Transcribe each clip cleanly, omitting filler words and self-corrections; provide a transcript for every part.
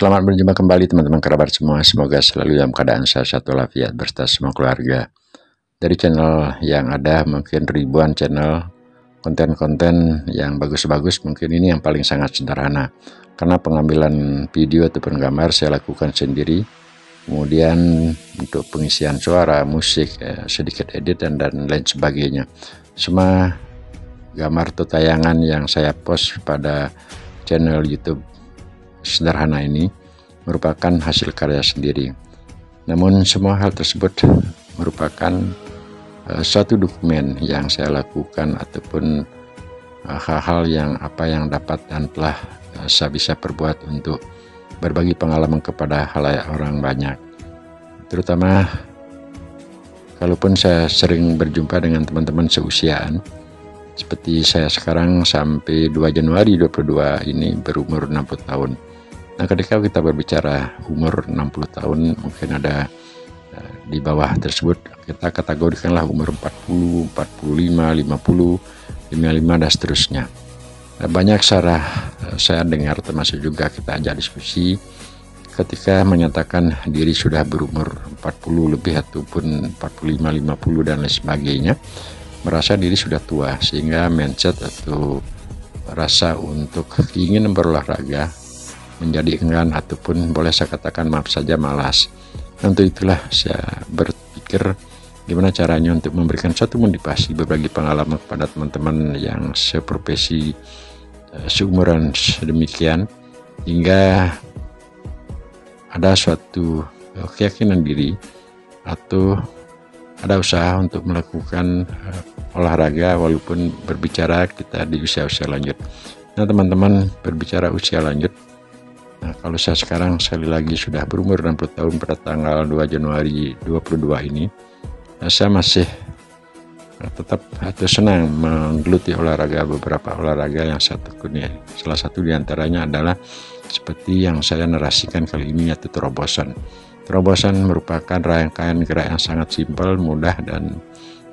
Selamat berjumpa kembali teman-teman kerabat semua. Semoga selalu dalam keadaan sehat walafiat berserta semua keluarga. Dari channel yang ada mungkin ribuan channel konten-konten yang bagus-bagus, mungkin ini yang paling sangat sederhana. Karena pengambilan video ataupun gambar saya lakukan sendiri. Kemudian untuk pengisian suara, musik, sedikit edit dan lain sebagainya. Semua gambar atau tayangan yang saya post pada channel YouTube sederhana ini merupakan hasil karya sendiri. Namun semua hal tersebut merupakan suatu dokumen yang saya lakukan ataupun hal-hal yang dapat dan telah saya bisa perbuat untuk berbagi pengalaman kepada halayak orang banyak. Terutama kalaupun saya sering berjumpa dengan teman-teman seusiaan seperti saya sekarang sampai 2 Januari 22 ini berumur 60 tahun. Nah, ketika kita berbicara umur 60 tahun, mungkin ada di bawah tersebut kita kategorikanlah umur 40, 45, 50, 55 dan seterusnya. Banyak saya dengar, termasuk juga kita ajak diskusi ketika menyatakan diri sudah berumur 40 lebih ataupun 45, 50 dan lain sebagainya, merasa diri sudah tua, sehingga mindset atau rasa untuk ingin berolahraga menjadi enggan ataupun boleh saya katakan maaf saja malas. Untuk itulah saya berpikir gimana caranya untuk memberikan suatu motivasi, berbagi pengalaman kepada teman-teman yang seprofesi, seumuran sedemikian, hingga ada suatu keyakinan diri atau ada usaha untuk melakukan olahraga walaupun berbicara kita di usia-usia lanjut. Nah teman-teman, berbicara usia lanjut, nah kalau saya sekarang sekali lagi sudah berumur 60 tahun pada tanggal 2 Januari 22 ini, saya masih tetap atau senang menggeluti olahraga, beberapa olahraga yang saya tekuni. Salah satu diantaranya adalah seperti yang saya narasikan kali ini, yaitu terobosan. Terobosan merupakan rangkaian gerak yang sangat simpel, mudah, dan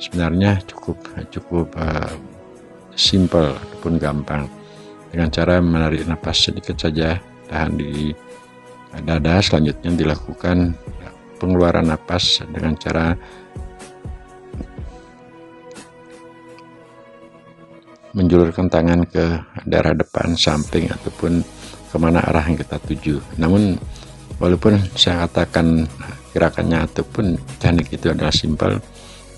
sebenarnya cukup simpel ataupun gampang. Dengan cara menarik nafas sedikit saja, tahan di dada, selanjutnya dilakukan pengeluaran nafas dengan cara menjulurkan tangan ke daerah depan, samping, ataupun kemana arah yang kita tuju. Namun walaupun saya katakan gerakannya ataupun teknik itu adalah simpel,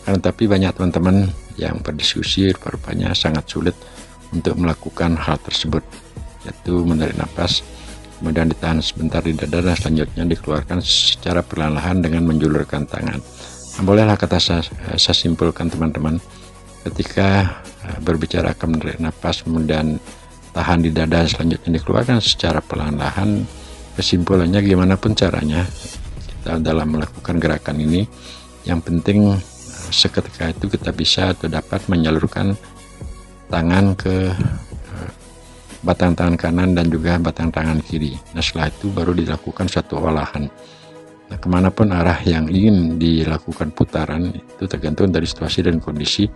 tetapi banyak teman-teman yang berdiskusi rupanya sangat sulit untuk melakukan hal tersebut, yaitu menarik nafas, kemudian ditahan sebentar di dada dan selanjutnya dikeluarkan secara perlahan-lahan dengan menjulurkan tangan. Nah, bolehlah kata saya simpulkan teman-teman, ketika berbicara akan menarik nafas kemudian tahan di dada selanjutnya dikeluarkan secara perlahan-lahan, kesimpulannya gimana pun caranya kita dalam melakukan gerakan ini, yang penting seketika itu kita bisa atau dapat menyalurkan tangan ke batang tangan kanan dan juga batang tangan kiri. Nah setelah itu baru dilakukan satu olahan. Nah kemanapun arah yang ingin dilakukan putaran itu tergantung dari situasi dan kondisi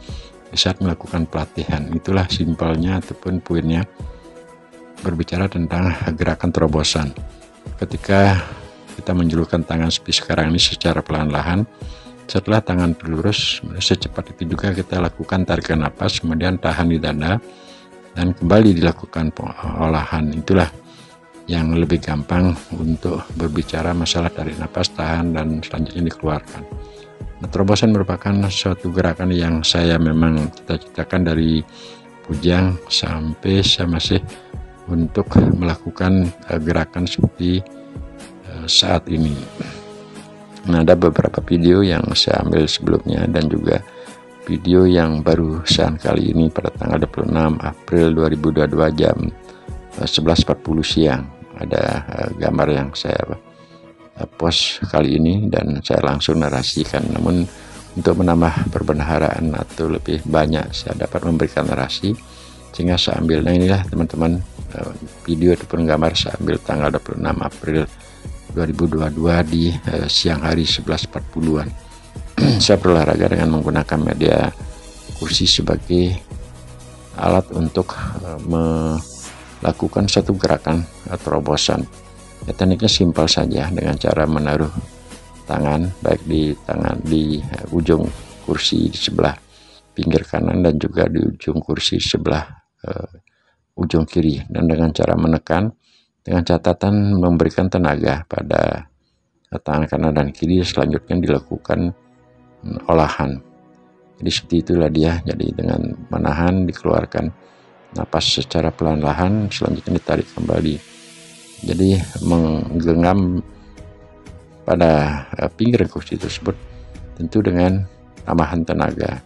saat melakukan pelatihan. Itulah simpelnya ataupun poinnya berbicara tentang gerakan terobosan. Ketika kita menjulurkan tangan seperti sekarang ini secara perlahan-lahan, setelah tangan lurus, secepat itu juga kita lakukan tarikan napas, kemudian tahan di dada dan kembali dilakukan olahan. Itulah yang lebih gampang untuk berbicara masalah tarik napas, tahan, dan selanjutnya dikeluarkan. Nah, terobosan merupakan suatu gerakan yang saya memang cita-citakan dari bujang sampai saya masih untuk melakukan gerakan seperti saat ini. Nah, ada beberapa video yang saya ambil sebelumnya dan juga video yang baru saat kali ini pada tanggal 26 April 2022 jam 11.40 siang. Ada gambar yang saya post kali ini dan saya langsung narasikan. Namun untuk menambah perbendaharaan atau lebih banyak saya dapat memberikan narasi, sehingga saya ambil, nah inilah teman-teman video ataupun gambar saya ambil tanggal 26 April 2022 di siang hari 11.40-an. Saya berolahraga dengan menggunakan media kursi sebagai alat untuk melakukan satu gerakan terobosan. Ya, tekniknya simpel saja dengan cara menaruh tangan baik di ujung kursi di sebelah pinggir kanan dan juga di ujung kursi sebelah ujung kiri, dan dengan cara menekan dengan catatan memberikan tenaga pada tangan kanan dan kiri. Selanjutnya dilakukan olahan. Jadi seperti itulah dia. Jadi dengan menahan, dikeluarkan napas secara pelan-lahan, selanjutnya ditarik kembali. Jadi menggenggam pada pinggir kursi tersebut tentu dengan tambahan tenaga.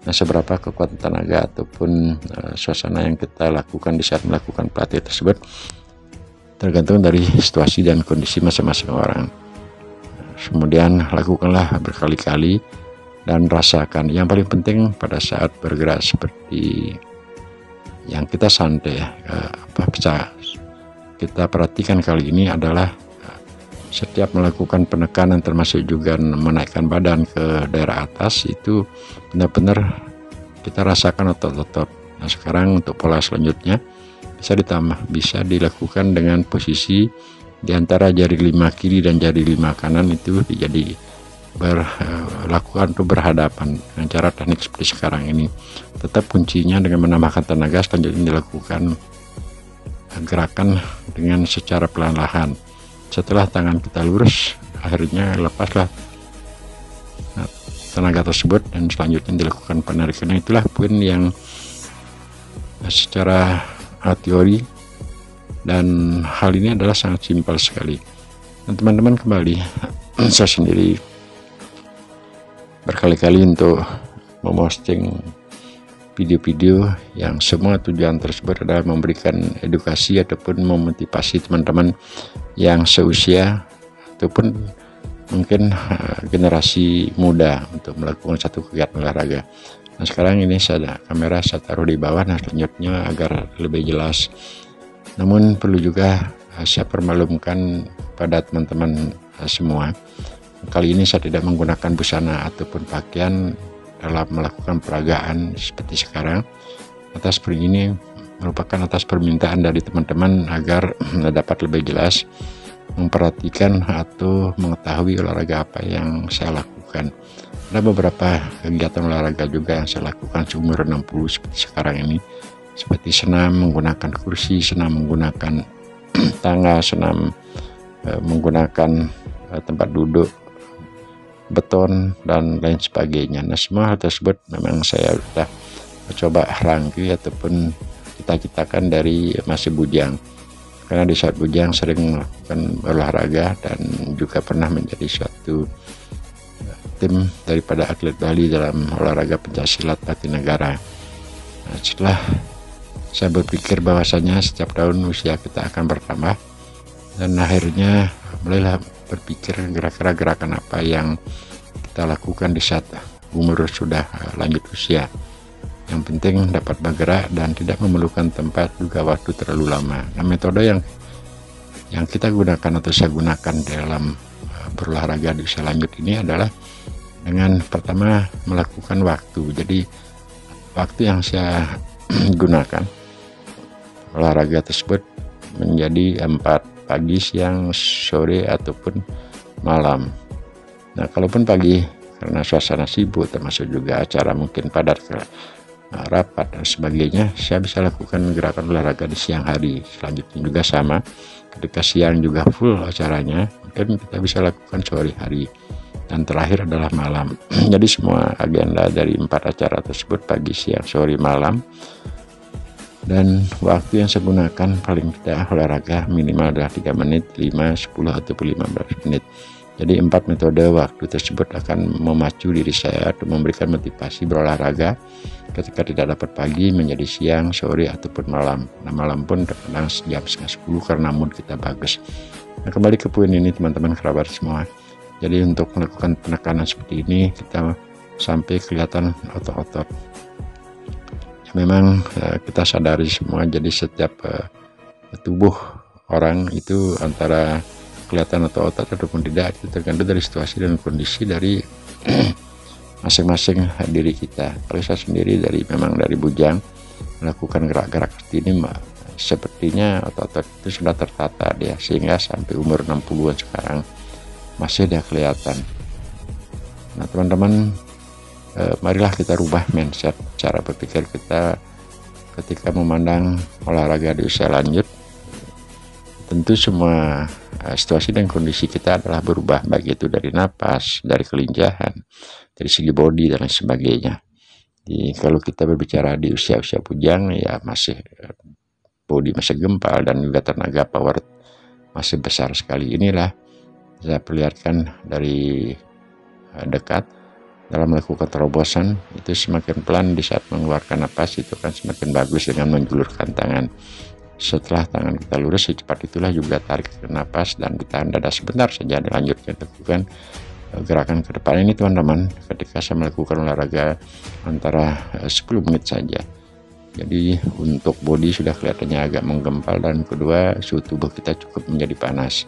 Nah, seberapa kekuatan tenaga ataupun suasana yang kita lakukan di saat melakukan pelatih tersebut tergantung dari situasi dan kondisi masing-masing orang. Kemudian lakukanlah berkali-kali dan rasakan. Yang paling penting pada saat bergerak seperti yang kita santai bisa kita perhatikan kali ini adalah setiap melakukan penekanan termasuk juga menaikkan badan ke daerah atas itu benar-benar kita rasakan otot-otot. Nah, sekarang untuk pola selanjutnya bisa dilakukan dengan posisi di antara jari 5 kiri dan jari 5 kanan itu jadi lakukan untuk berhadapan dengan cara teknik seperti sekarang ini. Tetap kuncinya dengan menambahkan tenaga, selanjutnya dilakukan gerakan dengan secara pelan-lahan. Setelah tangan kita lurus, akhirnya lepaslah tenaga tersebut dan selanjutnya dilakukan penarikan. Itulah poin yang secara teori, dan hal ini adalah sangat simpel sekali. Dan teman-teman kembali, saya sendiri berkali-kali untuk memposting video-video yang semua tujuan tersebut adalah memberikan edukasi ataupun memotivasi teman-teman yang seusia ataupun mungkin generasi muda untuk melakukan satu kegiatan olahraga. Nah, sekarang ini kamera saya taruh di bawah, nah selanjutnya agar lebih jelas. Namun perlu juga saya permaklumkan pada teman-teman semua, kali ini saya tidak menggunakan busana ataupun pakaian dalam melakukan peragaan seperti sekarang. Atas ini merupakan atas permintaan dari teman-teman agar dapat lebih jelas memperhatikan atau mengetahui olahraga apa yang saya lakukan. Ada beberapa kegiatan olahraga juga yang saya lakukan seumur 60 seperti sekarang ini, seperti senam menggunakan kursi, senam menggunakan tangga, senam menggunakan tempat duduk beton dan lain sebagainya. Nah, semua hal tersebut memang saya sudah coba rangkai ataupun cita-citakan dari masih bujang, karena di saat bujang sering melakukan olahraga dan juga pernah menjadi suatu tim daripada atlet Bali dalam olahraga pencaksilat Jatinegara. Nah, setelah saya berpikir bahwasanya setiap tahun usia kita akan bertambah, dan akhirnya mulailah berpikir kira-kira gerakan apa yang kita lakukan di saat umur sudah lanjut usia. Yang penting dapat bergerak dan tidak memerlukan tempat juga waktu terlalu lama. Nah, metode yang kita gunakan atau saya gunakan dalam berolahraga di usia lanjut ini adalah dengan pertama melakukan waktu. Jadi waktu yang saya gunakan olahraga tersebut menjadi 4 pagi, siang, sore ataupun malam. Nah, kalaupun pagi karena suasana sibuk termasuk juga acara mungkin padat rapat dan sebagainya, saya bisa lakukan gerakan olahraga di siang hari. Selanjutnya juga sama, ketika siang juga full acaranya, mungkin kita bisa lakukan sore hari, dan terakhir adalah malam. Jadi semua agenda dari 4 acara tersebut pagi, siang, sore, malam. Dan waktu yang saya gunakan paling tidak olahraga minimal adalah 3 menit, 5, 10 ataupun 15 menit. Jadi 4 metode waktu tersebut akan memacu diri saya atau memberikan motivasi berolahraga ketika tidak dapat pagi menjadi siang, sore ataupun malam. Nah, malam pun terkadang jam setengah 10 karena mood kita bagus. Nah, kembali ke poin ini teman-teman kerabat semua. Jadi untuk melakukan penekanan seperti ini kita sampai kelihatan otot-otot. Memang kita sadari semua, jadi setiap tubuh orang itu antara kelihatan atau otot ataupun tidak itu tergantung dari situasi dan kondisi dari masing-masing diri kita. Kalau saya sendiri memang dari bujang melakukan gerak-gerak seperti ini sepertinya otot-otot itu sudah tertata dia, sehingga sampai umur 60-an sekarang masih dia kelihatan. Nah teman-teman, marilah kita rubah mindset cara berpikir kita ketika memandang olahraga di usia lanjut. Tentu semua situasi dan kondisi kita adalah berubah, baik itu dari napas, dari kelincahan, dari segi body dan lain sebagainya. Jadi kalau kita berbicara di usia-usia bujang, ya masih body masih gempal dan juga tenaga power masih besar sekali. Inilah saya perlihatkan dari dekat dalam melakukan terobosan, itu semakin pelan di saat mengeluarkan napas itu kan semakin bagus dengan menjulurkan tangan. Setelah tangan kita lurus, secepat itulah juga tarik ke napas dan ditahan dada sebentar saja, dilanjutkan lakukan gerakan ke depan ini teman-teman. Ketika saya melakukan olahraga antara 10 menit saja, jadi untuk body sudah kelihatannya agak menggempal, dan kedua suhu tubuh kita cukup menjadi panas.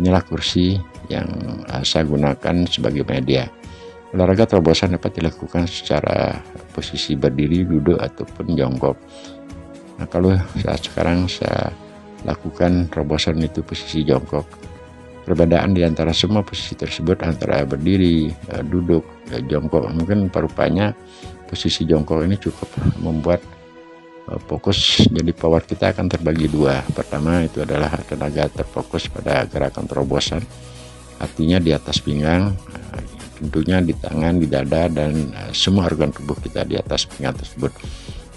Inilah kursi yang saya gunakan sebagai media. Olahraga terobosan dapat dilakukan secara posisi berdiri, duduk ataupun jongkok. Nah kalau saat sekarang saya lakukan terobosan itu posisi jongkok. Perbedaan di antara semua posisi tersebut antara berdiri, duduk, jongkok, mungkin rupanya posisi jongkok ini cukup membuat fokus, jadi power kita akan terbagi dua. Pertama itu adalah tenaga terfokus pada gerakan terobosan, artinya di atas pinggang, tentunya di tangan, di dada, dan semua organ tubuh kita di atas pinggang tersebut.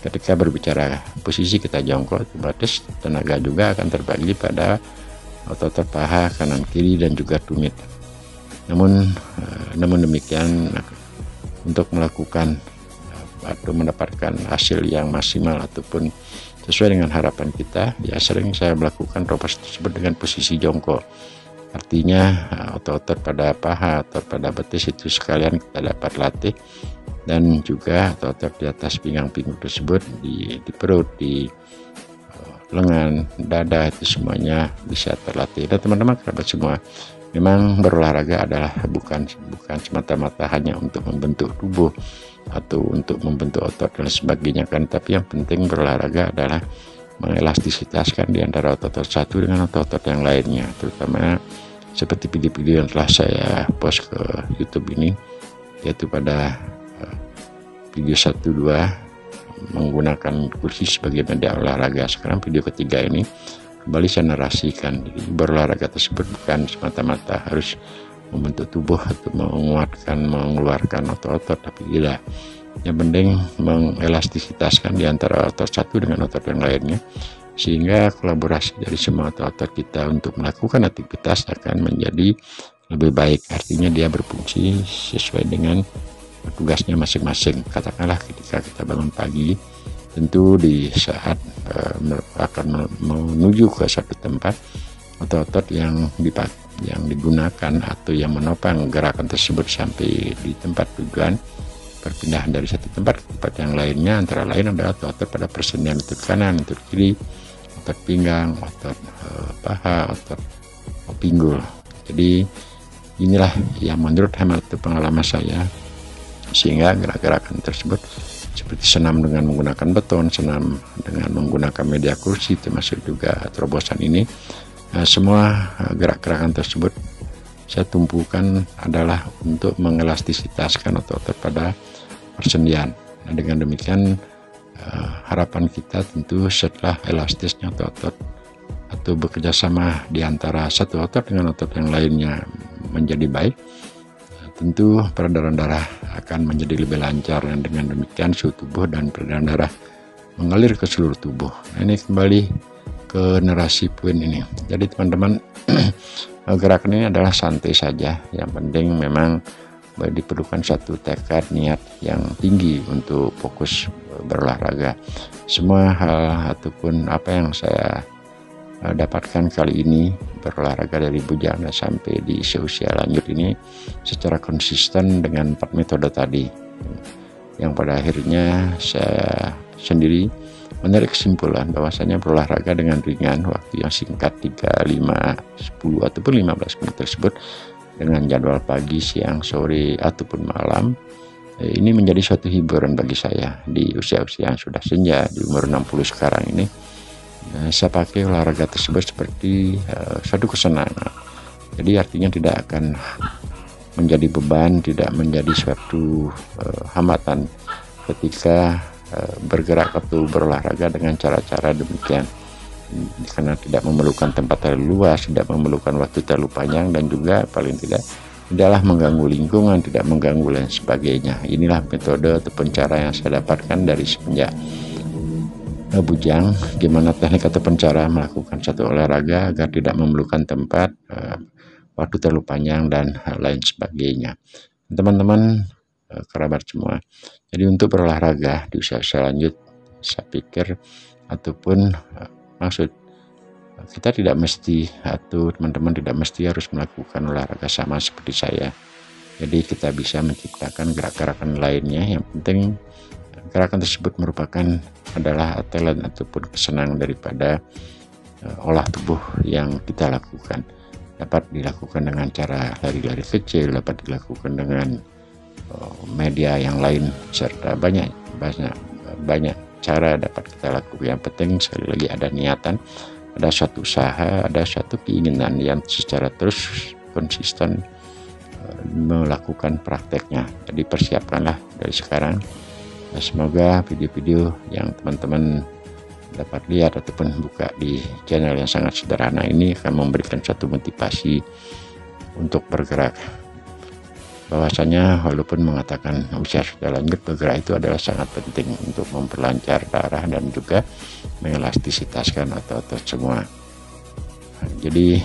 Ketika berbicara posisi kita jongkok, otomatis tenaga juga akan terbagi pada otot paha kanan kiri dan juga tumit. Namun demikian, untuk melakukan atau mendapatkan hasil yang maksimal ataupun sesuai dengan harapan kita, ya sering saya melakukan terobosan tersebut dengan posisi jongkok. Artinya otot-otot pada paha atau pada betis itu sekalian kita dapat latih, dan juga otot di atas pinggang-pinggang tersebut, di perut, di lengan, dada, itu semuanya bisa terlatih. Dan teman-teman kerabat semua, memang berolahraga adalah bukan semata-mata hanya untuk membentuk tubuh atau untuk membentuk otot dan sebagainya kan, tapi yang penting berolahraga adalah mengelastisitaskan di antara otot-otot satu dengan otot-otot yang lainnya, terutama seperti video-video yang telah saya post ke YouTube ini, yaitu pada video 1-2 menggunakan kursi sebagai media olahraga. Sekarang video ketiga ini kembali saya narasikan, jadi berolahraga tersebut bukan semata-mata harus membentuk tubuh atau menguatkan, mengeluarkan otot-otot, tapi tidak. Yang penting mengelastisitaskan di antara otot satu dengan otot yang lainnya, sehingga kolaborasi dari semua otot-otot kita untuk melakukan aktivitas akan menjadi lebih baik. Artinya dia berfungsi sesuai dengan tugasnya masing-masing. Katakanlah ketika kita bangun pagi, tentu di saat akan menuju ke satu tempat, otot-otot yang digunakan atau yang menopang gerakan tersebut sampai di tempat tujuan, perpindahan dari satu tempat ke tempat yang lainnya, antara lain adalah otot-otot pada persendian lutut kanan, lutut kiri, otot pinggang, otot paha, otot pinggul. Jadi inilah yang menurut hemat pengalaman saya, sehingga gerak-gerakan tersebut seperti senam dengan menggunakan beton, senam dengan menggunakan media kursi, termasuk juga terobosan ini, semua gerak-gerakan tersebut saya tumpukan adalah untuk mengelastisitaskan otot-otot pada persendian. Nah, dengan demikian harapan kita tentu setelah elastisnya otot-otot atau bekerjasama di antara satu otot dengan otot yang lainnya menjadi baik, tentu peredaran darah akan menjadi lebih lancar, dan dengan demikian suhu tubuh dan peredaran darah mengalir ke seluruh tubuh. Nah, ini kembali ke narasi poin ini. Jadi teman-teman, gerakan ini adalah santai saja, yang penting memang diperlukan satu tekad, niat yang tinggi untuk fokus berolahraga. Semua hal ataupun apa yang saya dapatkan kali ini berolahraga dari bujang sampai di usia lanjut ini secara konsisten dengan 4 metode tadi, yang pada akhirnya saya sendiri menarik kesimpulan bahwasanya berolahraga dengan ringan waktu yang singkat 3, 5, 10 ataupun 15 menit tersebut dengan jadwal pagi, siang, sore ataupun malam, ini menjadi suatu hiburan bagi saya di usia-usia yang sudah senja, di umur 60 sekarang ini. saya pakai olahraga tersebut seperti suatu kesenangan. Jadi artinya tidak akan menjadi beban, tidak menjadi suatu hambatan ketika bergerak atau berolahraga dengan cara-cara demikian, karena tidak memerlukan tempat terlalu luas, tidak memerlukan waktu terlalu panjang, dan juga paling tidaklah mengganggu lingkungan, tidak mengganggu lain sebagainya. Inilah metode ataupun cara yang saya dapatkan dari semenjak bujang, gimana teknik ataupun cara melakukan satu olahraga agar tidak memerlukan tempat, waktu terlalu panjang, dan lain sebagainya. Teman-teman, kerabat semua, jadi untuk berolahraga di usia lanjut, saya pikir ataupun maksud kita tidak mesti, atau teman-teman tidak mesti harus melakukan olahraga sama seperti saya. Jadi kita bisa menciptakan gerak-gerakan lainnya. Yang penting gerakan tersebut merupakan adalah talent ataupun kesenangan daripada olah tubuh yang kita lakukan. Dapat dilakukan dengan cara lari-lari kecil, dapat dilakukan dengan media yang lain, serta banyak cara dapat kita lakukan. Yang penting sekali lagi ada niatan, ada suatu usaha, ada suatu keinginan yang secara terus konsisten melakukan prakteknya. Jadi persiapkanlah dari sekarang. Semoga video-video yang teman-teman dapat lihat ataupun buka di channel yang sangat sederhana ini akan memberikan suatu motivasi untuk bergerak. Bahwasanya walaupun mengatakan usia sudah lanjut, bergerak itu adalah sangat penting untuk memperlancar darah dan juga mengelastisitaskan otot-otot semua. Jadi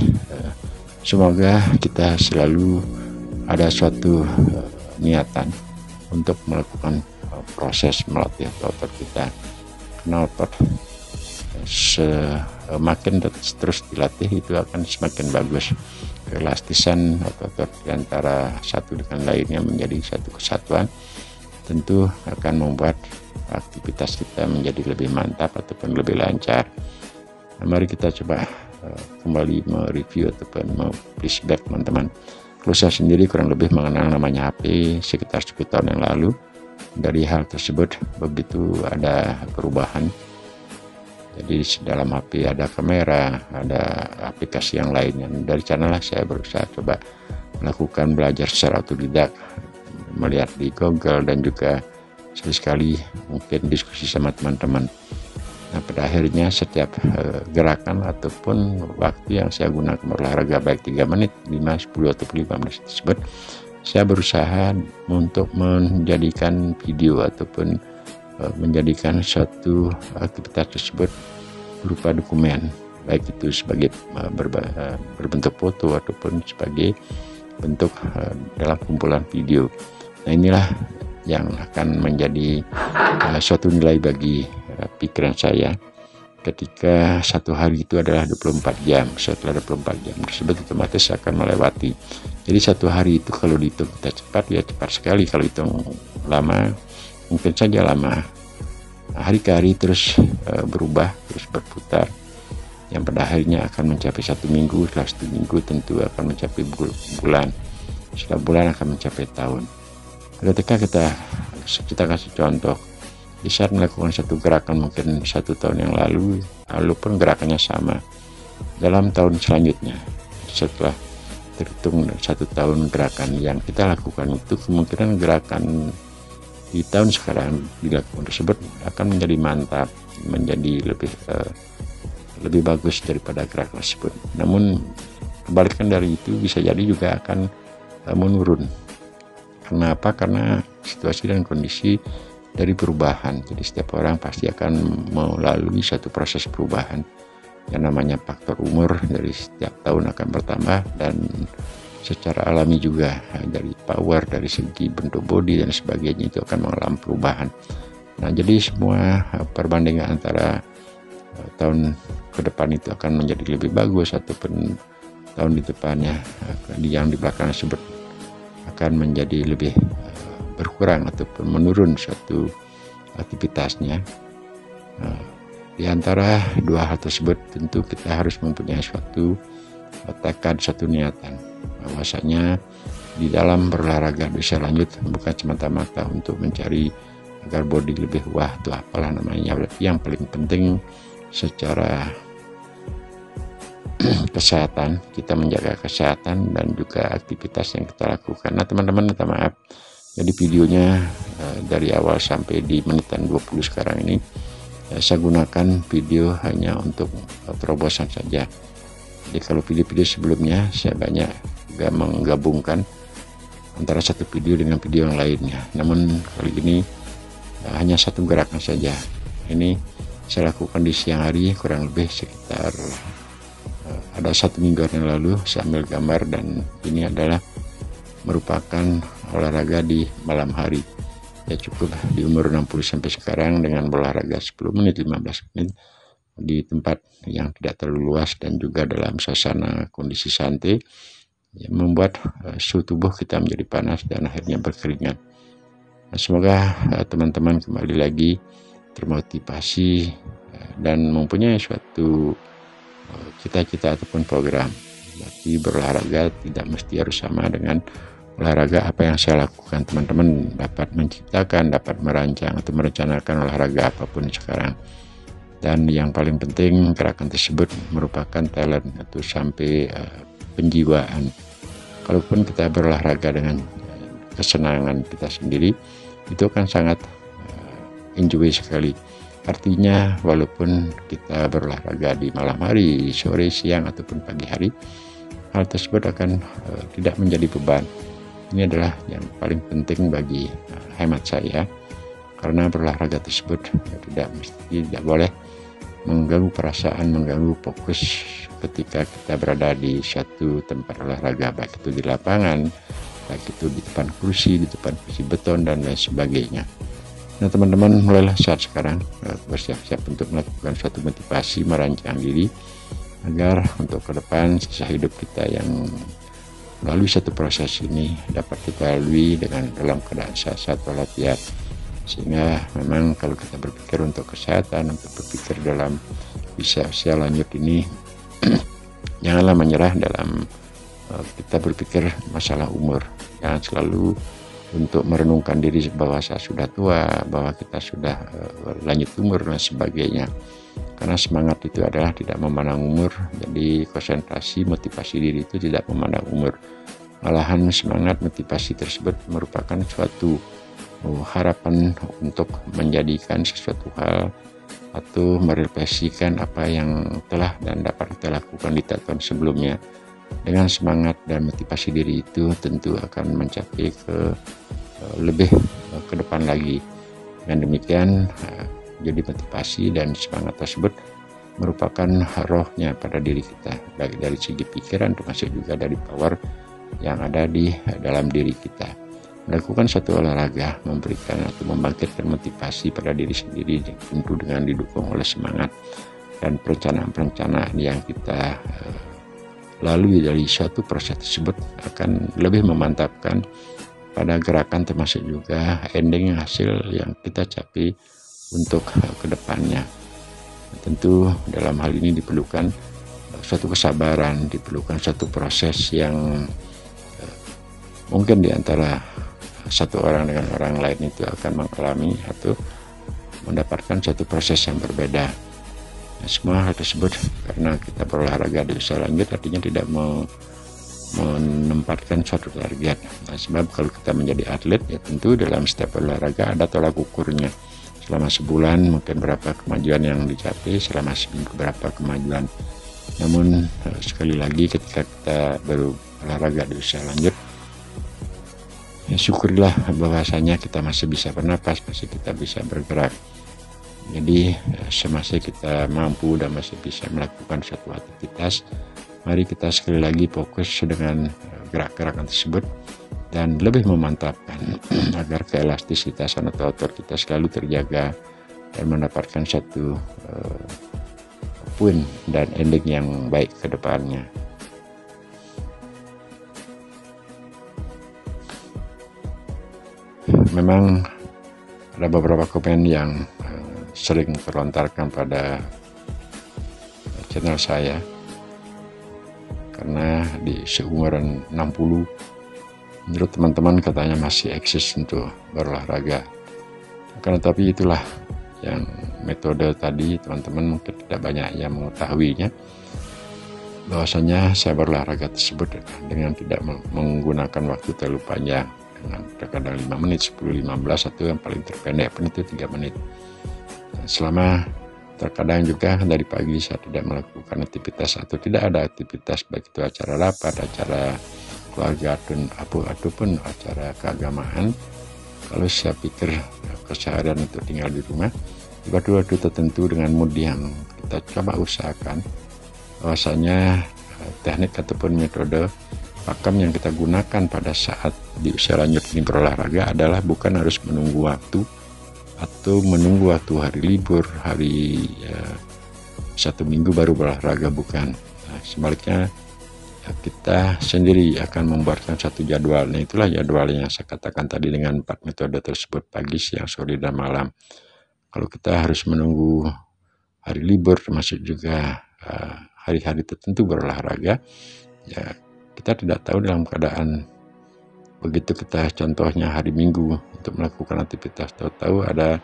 semoga kita selalu ada suatu niatan untuk melakukan proses melatih otot kita, karena otot semakin terus dilatih itu akan semakin bagus. Keelastisan otot di antara satu dengan lainnya menjadi satu kesatuan, tentu akan membuat aktivitas kita menjadi lebih mantap ataupun lebih lancar. Nah, mari kita coba kembali mereview ataupun flashback teman-teman. Kalau saya sendiri kurang lebih mengenal namanya HP sekitar 10 tahun yang lalu. Dari hal tersebut begitu ada perubahan. Jadi di dalam HP ada kamera, ada aplikasi yang lainnya. Dari sanalah saya berusaha coba melakukan belajar secara otodidak, melihat di Google dan juga sekali-sekali mungkin diskusi sama teman-teman. Nah, pada akhirnya setiap gerakan ataupun waktu yang saya gunakan berolahraga, baik 3 menit, 5, 10 atau 15 tersebut, saya berusaha untuk menjadikan video ataupun menjadikan suatu aktivitas tersebut berupa dokumen, baik itu sebagai berbentuk foto ataupun sebagai bentuk dalam kumpulan video. Nah, inilah yang akan menjadi suatu nilai bagi pikiran saya ketika satu hari itu adalah 24 jam. Setelah 24 jam tersebut otomatis akan melewati. Jadi satu hari itu kalau dihitung kita cepat, ya cepat sekali. Kalau hitung lama, mungkin saja lama. Hari ke hari terus berubah, terus berputar, yang pada akhirnya akan mencapai 1 minggu. Setelah 1 minggu tentu akan mencapai bulan, setelah bulan akan mencapai tahun. Ketika kita kasih contoh, di saat melakukan satu gerakan mungkin 1 tahun yang lalu, walaupun gerakannya sama, dalam tahun selanjutnya setelah terhitung 1 tahun gerakan yang kita lakukan itu, kemungkinan gerakan di tahun sekarang dilakukan tersebut akan menjadi mantap, menjadi lebih bagus daripada gerakan tersebut. Namun kebalikan dari itu bisa jadi juga akan menurun. Kenapa? Karena situasi dan kondisi dari perubahan. Jadi setiap orang pasti akan melalui satu proses perubahan yang namanya faktor umur, dari setiap tahun akan bertambah, dan secara alami juga dari power, dari segi bentuk body dan sebagainya itu akan mengalami perubahan. Nah, jadi semua perbandingan antara tahun ke depan itu akan menjadi lebih bagus, ataupun tahun di depannya yang di belakang tersebut akan menjadi lebih berkurang ataupun menurun suatu aktivitasnya. Di antara dua hal tersebut tentu kita harus mempunyai suatu tekad, suatu niatan, bahwasanya di dalam berolahraga di usia lanjut bukan semata-mata untuk mencari agar body lebih wah atau apalah namanya. Yang paling penting secara kesehatan, kita menjaga kesehatan dan juga aktivitas yang kita lakukan. Nah teman-teman, minta maaf, jadi videonya dari awal sampai di menitan 20 sekarang ini saya gunakan video hanya untuk terobosan saja. Jadi kalau video-video sebelumnya saya banyak juga menggabungkan antara satu video dengan video yang lainnya, namun kali ini hanya satu gerakan saja. Ini saya lakukan di siang hari, kurang lebih sekitar ada 1 minggu yang lalu saya ambil gambar, dan ini adalah merupakan olahraga di malam hari. Ya cukup di umur 60 sampai sekarang dengan berolahraga 10 menit 15 menit di tempat yang tidak terlalu luas dan juga dalam suasana kondisi santai, yang membuat suhu tubuh kita menjadi panas dan akhirnya berkeringat. Nah, semoga teman-teman kembali lagi termotivasi dan mempunyai suatu cita-cita ataupun program. Berarti berolahraga tidak mesti harus sama dengan olahraga apa yang saya lakukan. Teman-teman dapat menciptakan, dapat merancang atau merencanakan olahraga apapun sekarang. Dan yang paling penting, gerakan tersebut merupakan talent atau sampai penjiwaan. Kalaupun kita berolahraga dengan kesenangan kita sendiri, itu akan sangat enjoy sekali. Artinya walaupun kita berolahraga di malam hari, sore, siang, ataupun pagi hari, hal tersebut akan tidak menjadi beban. Ini adalah yang paling penting bagi hemat saya, karena berolahraga tersebut tidak boleh mengganggu perasaan, mengganggu fokus ketika kita berada di suatu tempat olahraga, baik itu di lapangan, baik itu di depan kursi beton, dan lain sebagainya. Nah teman-teman, mulailah saat sekarang bersiap-siap untuk melakukan suatu motivasi, merancang diri agar untuk ke depan sisa hidup kita yang melalui satu proses ini dapat kita lalui dengan dalam keadaan sehat walafiat. Sehingga memang kalau kita berpikir untuk kesehatan, untuk berpikir dalam usia lanjut ini janganlah menyerah dalam kita berpikir masalah umur. Jangan selalu untuk merenungkan diri bahwa saya sudah tua, bahwa kita sudah lanjut umur dan sebagainya. Karena semangat itu adalah tidak memandang umur. Jadi konsentrasi, motivasi diri itu tidak memandang umur. Malahan semangat, motivasi tersebut merupakan suatu harapan untuk menjadikan sesuatu hal atau merefleksikan apa yang telah dan dapat kita lakukan di tahun sebelumnya. Dengan semangat dan motivasi diri itu tentu akan mencapai lebih ke depan lagi. Dengan demikian jadi motivasi dan semangat tersebut merupakan rohnya pada diri kita, baik dari segi pikiran termasuk juga dari power yang ada di dalam diri kita. Melakukan satu olahraga memberikan atau membangkitkan motivasi pada diri sendiri, tentu dengan didukung oleh semangat dan perencanaan-perencanaan yang kita lalui dari suatu proses tersebut akan lebih memantapkan pada gerakan, termasuk juga ending hasil yang kita capai untuk kedepannya. Tentu dalam hal ini diperlukan suatu kesabaran, diperlukan suatu proses yang mungkin diantara satu orang dengan orang lain itu akan mengalami atau mendapatkan suatu proses yang berbeda. Nah, semua hal tersebut karena kita berolahraga di usia lanjut artinya tidak menempatkan suatu target. Nah, sebab kalau kita menjadi atlet ya tentu dalam setiap olahraga ada tolak ukurnya. Selama sebulan mungkin berapa kemajuan yang dicapai, selama seminggu berapa kemajuan. Namun sekali lagi ketika kita berolahraga di usia lanjut, ya syukurilah bahwasanya kita masih bisa bernapas, masih kita bisa bergerak. Jadi semasa kita mampu dan masih bisa melakukan suatu aktivitas, mari kita sekali lagi fokus dengan gerak-gerakan tersebut dan lebih memantapkan agar keelastisitasan atau otot kita selalu terjaga dan mendapatkan satu poin dan ending yang baik ke depannya. Memang ada beberapa komen yang sering terlontarkan pada channel saya, karena di seumuran 60 menurut teman-teman katanya masih eksis untuk berolahraga. Karena tapi itulah yang metode tadi teman-teman mungkin tidak banyak yang mengetahuinya, bahwasanya saya berolahraga tersebut dengan tidak menggunakan waktu terlalu panjang, dengan terkadang 5 menit, 10, 15, atau yang paling terpendek pun itu 3 menit. Selama terkadang juga dari pagi saya tidak melakukan aktivitas atau tidak ada aktivitas, baik itu acara rapat, acara keluarga ataupun acara keagamaan. Kalau saya pikir keseharian untuk tinggal di rumah, di waktu tertentu dengan mood yang kita coba usahakan, bahwasanya teknik ataupun metode pakam yang kita gunakan pada saat di usia lanjut ini berolahraga adalah bukan harus menunggu waktu atau menunggu waktu hari libur, hari 1 minggu baru berolahraga, bukan. Nah, sebaliknya kita sendiri akan membuatkan satu jadwal. Nah, itulah jadwal yang saya katakan tadi dengan 4 metode tersebut, pagi, siang, sore, dan malam. Kalau kita harus menunggu hari libur, termasuk juga hari-hari tertentu berolahraga, ya kita tidak tahu dalam keadaan begitu kita contohnya hari Minggu untuk melakukan aktivitas, tahu-tahu ada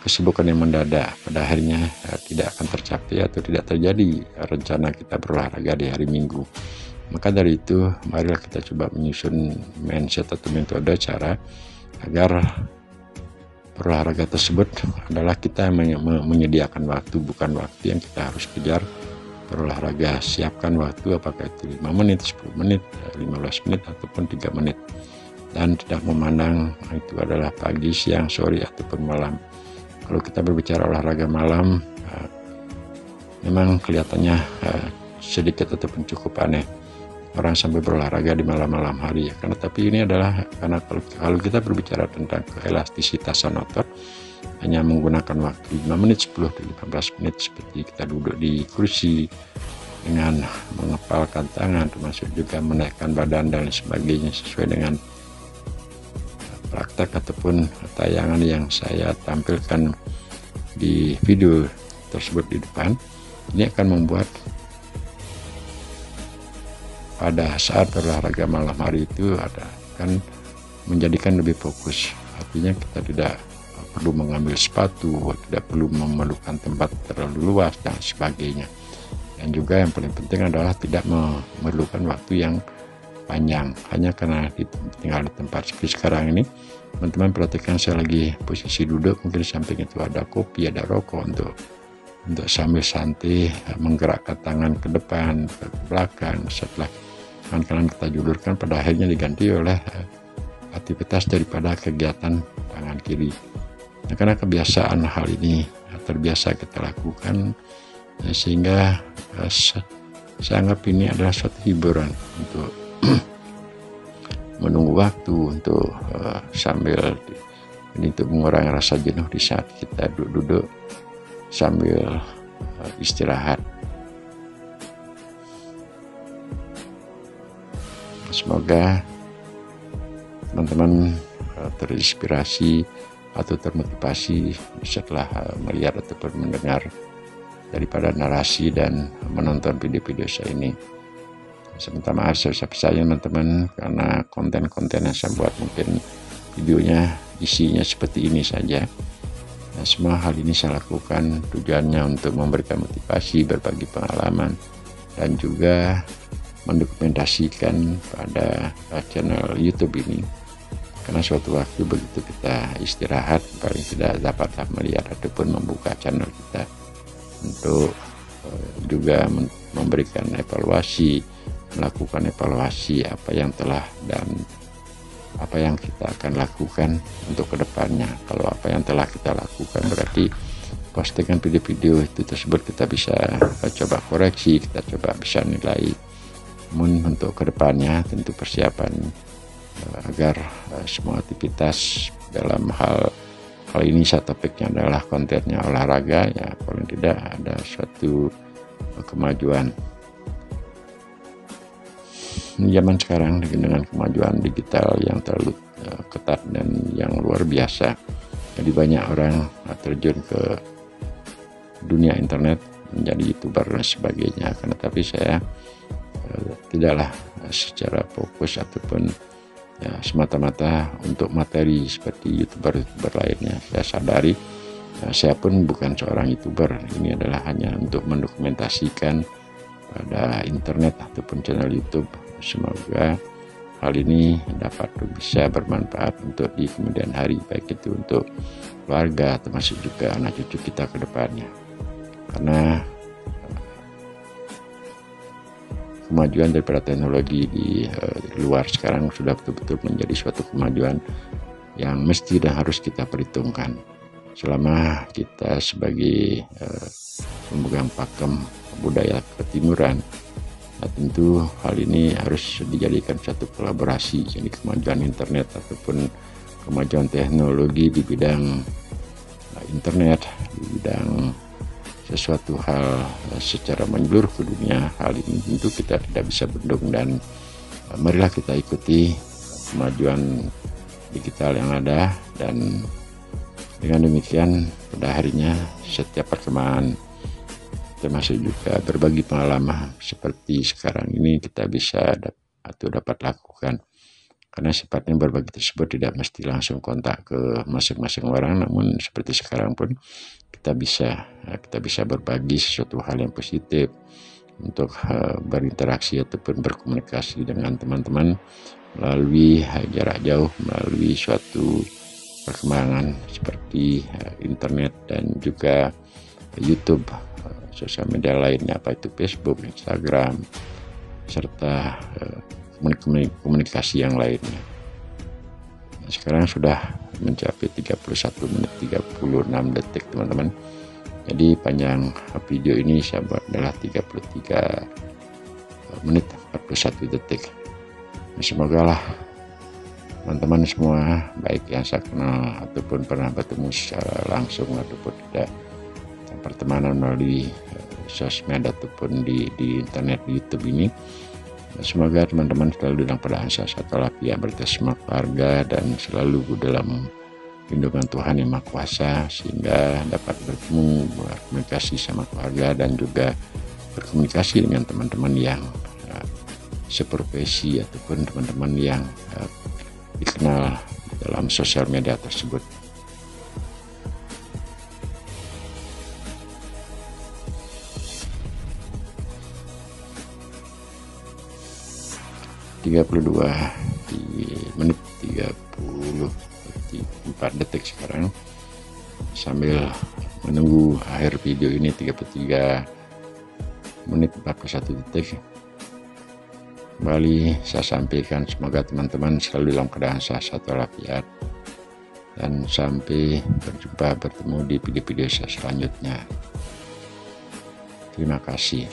kesibukan yang mendadak, pada akhirnya tidak akan tercapai atau tidak terjadi rencana kita berolahraga di hari Minggu. Maka dari itu, marilah kita coba menyusun mindset atau metode cara agar berolahraga tersebut adalah kita menyediakan waktu, bukan waktu yang kita harus kejar berolahraga. Siapkan waktu, apakah itu 5 menit, 10 menit, 15 menit, ataupun 3 menit. Dan tidak memandang itu adalah pagi, siang, sore, ataupun malam. Kalau kita berbicara olahraga malam, memang kelihatannya sedikit ataupun cukup aneh orang sampai berolahraga di malam-malam hari, ya. Tapi ini adalah karena kalau kita berbicara tentang keelastisitasan otot, hanya menggunakan waktu 5 menit, 10, 15 menit, seperti kita duduk di kursi dengan mengepalkan tangan, termasuk juga menaikkan badan dan sebagainya, sesuai dengan praktek ataupun tayangan yang saya tampilkan di video tersebut di depan. Ini akan membuat pada saat berolahraga malam hari itu akan menjadikan lebih fokus. Artinya kita tidak perlu mengambil sepatu, tidak perlu memerlukan tempat terlalu luas dan sebagainya. Dan juga yang paling penting adalah tidak memerlukan waktu yang panjang, hanya karena tinggal di tempat seperti sekarang ini. Teman-teman perhatikan, saya lagi posisi duduk, mungkin di samping itu ada kopi, ada rokok, untuk sambil santai menggerakkan tangan ke depan, ke belakang. Setelah tangan kanan kita julurkan, pada akhirnya diganti oleh aktivitas daripada kegiatan tangan kiri. Nah, karena kebiasaan hal ini terbiasa kita lakukan, sehingga saya anggap ini adalah suatu hiburan untuk menunggu waktu, untuk sambil ini untuk mengurangi rasa jenuh di saat kita duduk sambil istirahat. Semoga teman-teman terinspirasi atau termotivasi setelah melihat ataupun mendengar daripada narasi dan menonton video-video saya ini. Sebentar maaf saya teman-teman, karena konten-konten yang saya buat mungkin videonya isinya seperti ini saja. Nah, semua hal ini saya lakukan tujuannya untuk memberikan motivasi, berbagi pengalaman, dan juga mendokumentasikan pada channel YouTube ini. Karena suatu waktu begitu kita istirahat, paling tidak dapatlah melihat ataupun membuka channel kita untuk juga memberikan evaluasi, melakukan evaluasi apa yang telah dan apa yang kita akan lakukan untuk kedepannya. Kalau apa yang telah kita lakukan berarti postingan video-video itu tersebut kita bisa coba koreksi, kita coba bisa nilai. Namun untuk kedepannya tentu persiapan agar semua aktivitas dalam hal ini, saya topiknya adalah kontennya olahraga, ya paling tidak ada suatu kemajuan. Zaman sekarang dengan kemajuan digital yang terlalu ketat dan yang luar biasa, jadi banyak orang terjun ke dunia internet menjadi YouTuber dan sebagainya. Tapi saya tidaklah secara fokus ataupun ya semata-mata untuk materi seperti YouTuber lainnya. Saya sadari Saya pun bukan seorang YouTuber, ini adalah hanya untuk mendokumentasikan pada internet ataupun channel YouTube. Semoga hal ini dapat bisa bermanfaat untuk di kemudian hari, baik itu untuk keluarga termasuk juga anak cucu kita ke depannya. Karena kemajuan daripada teknologi di luar sekarang sudah betul-betul menjadi suatu kemajuan yang mesti dan harus kita perhitungkan. Selama kita sebagai pemegang pakem budaya ketimuran, nah tentu hal ini harus dijadikan satu kolaborasi, jadi kemajuan internet ataupun kemajuan teknologi di bidang internet, di bidang sesuatu hal secara menyeluruh ke dunia. Hal ini tentu kita tidak bisa bendung, dan marilah kita ikuti kemajuan digital yang ada, dan dengan demikian pada harinya setiap perkembangan termasuk juga berbagi pengalaman seperti sekarang ini kita bisa atau dapat lakukan, karena sifatnya berbagi tersebut tidak mesti langsung kontak ke masing-masing orang, namun seperti sekarang pun kita bisa berbagi sesuatu hal yang positif untuk berinteraksi ataupun berkomunikasi dengan teman-teman melalui jarak jauh, melalui suatu perkembangan seperti internet dan juga YouTube, sosial media lainnya, apa itu Facebook, Instagram, serta komunikasi yang lainnya. Nah, sekarang sudah mencapai 31 menit 36 detik teman-teman. Jadi panjang video ini saya buat adalah 33 menit 41 detik. Nah, semoga lah teman-teman semua, baik yang saya kenal ataupun pernah bertemu secara langsung ataupun tidak, pertemanan melalui sosmed ataupun di internet, di YouTube ini, semoga teman-teman selalu dalam keadaan sehat walafiat, bertasma keluarga, dan selalu dalam lindungan Tuhan Yang Maha Kuasa, sehingga dapat bertemu, berkomunikasi sama keluarga, dan juga berkomunikasi dengan teman-teman yang seprofesi ataupun teman-teman yang dikenal dalam sosial media tersebut. Menit 34 detik sekarang, sambil menunggu akhir video ini 33 menit 41 detik. Kembali saya sampaikan, semoga teman-teman selalu dalam keadaan sehat walafiat, dan sampai bertemu di video-video saya selanjutnya. Terima kasih.